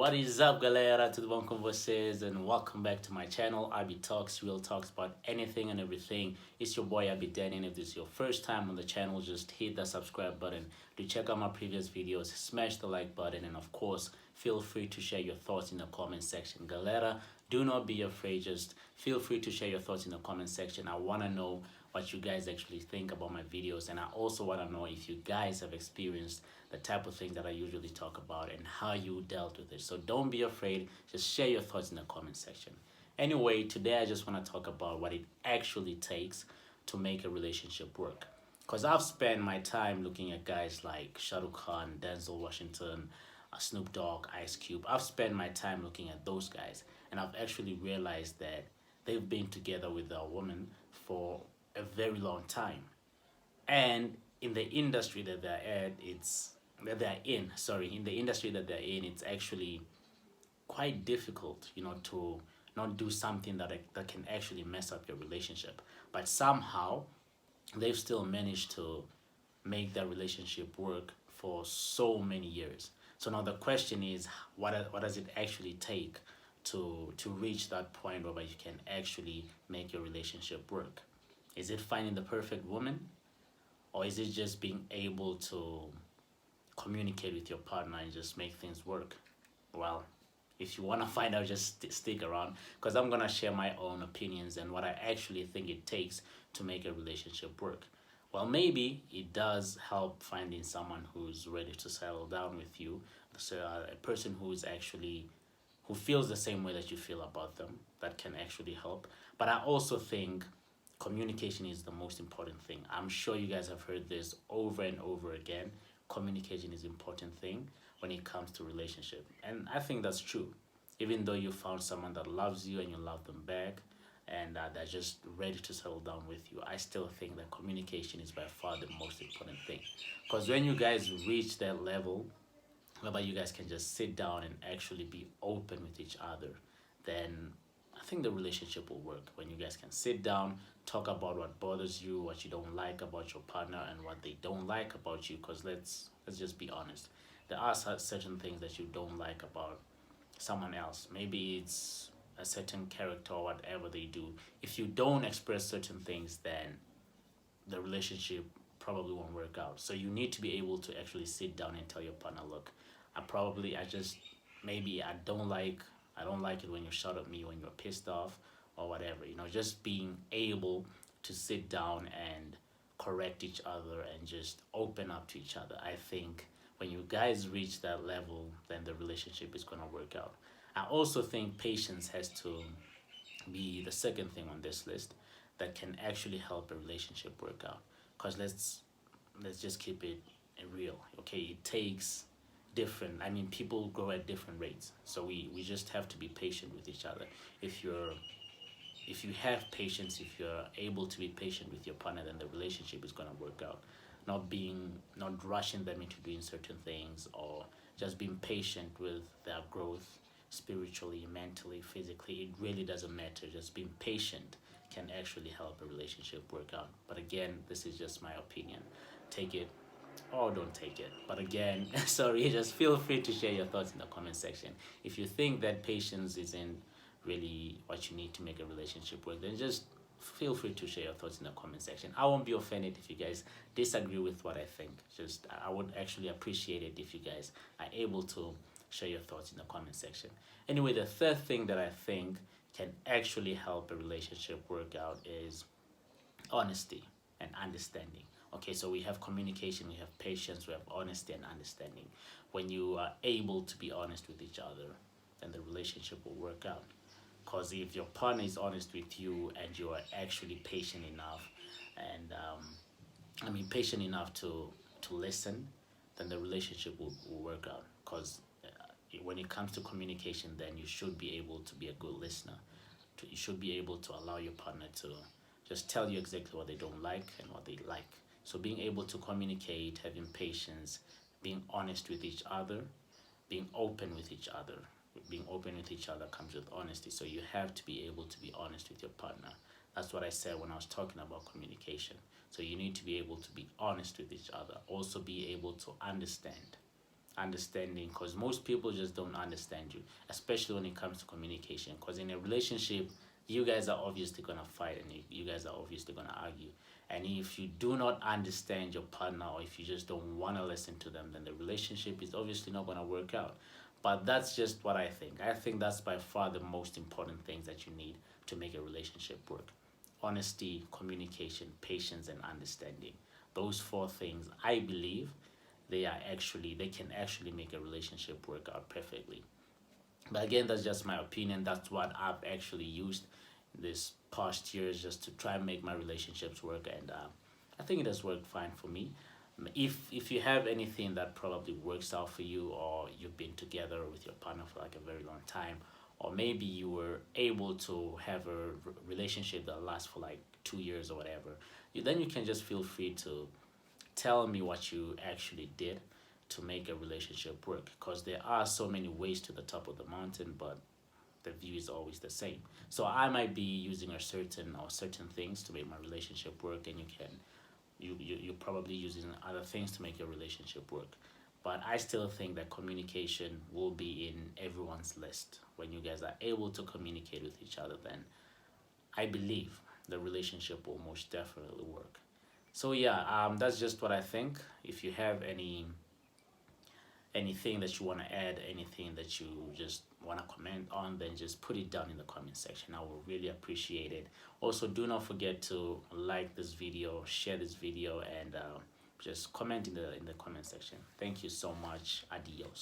What is up, galera? Tudo bom com vocês? And welcome back to my channel, Abi Talks, Real Talks about anything and everything. It's your boy Abi Danny, and if this is your first time on the channel, just hit that subscribe button. To check out my previous videos, smash the like button, and of course, feel free to share your thoughts in the comment section. Galera, do not be afraid, just feel free to share your thoughts in the comment section. I want to know what you guys actually think about my videos, and I also want to know if you guys have experienced the type of things that I usually talk about and how you dealt with it. So don't be afraid, just share your thoughts in the comment section. Anyway, today I just want to talk about what it actually takes to make a relationship work. Because I've spent my time looking at guys like Shah Rukh Khan, Denzel Washington, Snoop Dogg, Ice Cube. I've spent my time looking at those guys, and I've actually realized that they've been together with a woman for a very long time. And in the industry that they're at, in the industry that they're in, it's actually quite difficult, to not do something that can actually mess up your relationship. But somehow they've still managed to make their relationship work for so many years. So now the question is, what does it actually take to reach that point where you can actually make your relationship work? Is it finding the perfect woman, or is it just being able to communicate with your partner and just make things work? Well, if you want to find out, just stick around, because I'm going to share my own opinions and what I actually think it takes to make a relationship work. Well, maybe it does help finding someone who's ready to settle down with you, so a person who feels the same way that you feel about them. That can actually help. But I also think communication is the most important thing. I'm sure you guys have heard this over and over again. Communication is an important thing when it comes to relationship, and I think that's true. Even though you found someone that loves you and you love them back, and they're just ready to settle down with you, I still think that communication is by far the most important thing. Because when you guys reach that level whereby you guys can just sit down and actually be open with each other, then I think the relationship will work. When you guys can sit down, talk about what bothers you, what you don't like about your partner, and what they don't like about you. Because let's just be honest, there are certain things that you don't like about someone else. Maybe it's a certain character or whatever they do. If you don't express certain things, then the relationship probably won't work out. So you need to be able to actually sit down and tell your partner, look, I just, maybe I don't like it when you shout at me when you're pissed off or whatever. Just being able to sit down and correct each other and just open up to each other. I think when you guys reach that level, then the relationship is going to work out. I also think patience has to be the second thing on this list that can actually help a relationship work out. Because let's just keep it real, okay? It takes different, I mean, people grow at different rates, so we just have to be patient with each other. If you have patience, if you're able to be patient with your partner, then the relationship is going to work out. Not rushing them into doing certain things, or just being patient with their growth spiritually, mentally, physically. It really doesn't matter. Just being patient can actually help a relationship work out. But again, this is just my opinion. Take it or don't take it. But again, sorry, just feel free to share your thoughts in the comment section. If you think that patience isn't really what you need to make a relationship work, then just feel free to share your thoughts in the comment section. I won't be offended if you guys disagree with what I think. Just, I would actually appreciate it if you guys are able to share your thoughts in the comment section. Anyway, the third thing that I think can actually help a relationship work out is honesty and understanding. Okay, so we have communication, we have patience, we have honesty and understanding. When you are able to be honest with each other, then the relationship will work out. Because if your partner is honest with you and you are actually patient enough, and patient enough to listen, then the relationship will work out. Because when it comes to communication, then you should be able to be a good listener. You should be able to allow your partner to just tell you exactly what they don't like and what they like. So being able to communicate, having patience, being honest with each other, being open with each other. Being open with each other comes with honesty. So you have to be able to be honest with your partner. That's what I said when I was talking about communication. So you need to be able to be honest with each other. Also be able to understand. understanding, because most people just don't understand you, especially when it comes to communication. Because in a relationship, you guys are obviously gonna fight, and you guys are obviously gonna argue. And if you do not understand your partner, or if you just don't want to listen to them, then the relationship is obviously not gonna work out. But that's just what I think. I think that's by far the most important things that you need to make a relationship work: honesty, communication, patience, and understanding. Those four things, I believe, they can actually make a relationship work out perfectly. But again, that's just my opinion. That's what I've actually used this past years just to try and make my relationships work, and I think it has worked fine for me. If you have anything that probably works out for you, or you've been together with your partner for like a very long time, or maybe you were able to have a relationship that lasts for like 2 years or whatever, then you can just feel free to tell me what you actually did to make a relationship work, because there are so many ways to the top of the mountain, but the view is always the same. So I might be using a certain things to make my relationship work, and you're probably using other things to make your relationship work. But I still think that communication will be in everyone's list. When you guys are able to communicate with each other, then I believe the relationship will most definitely work. So yeah, that's just what I think. If you have anything that you want to add, anything that you just want to comment on, then just put it down in the comment section. I will really appreciate it. Also, do not forget to like this video, share this video, and just comment in the comment section. Thank you so much. Adios.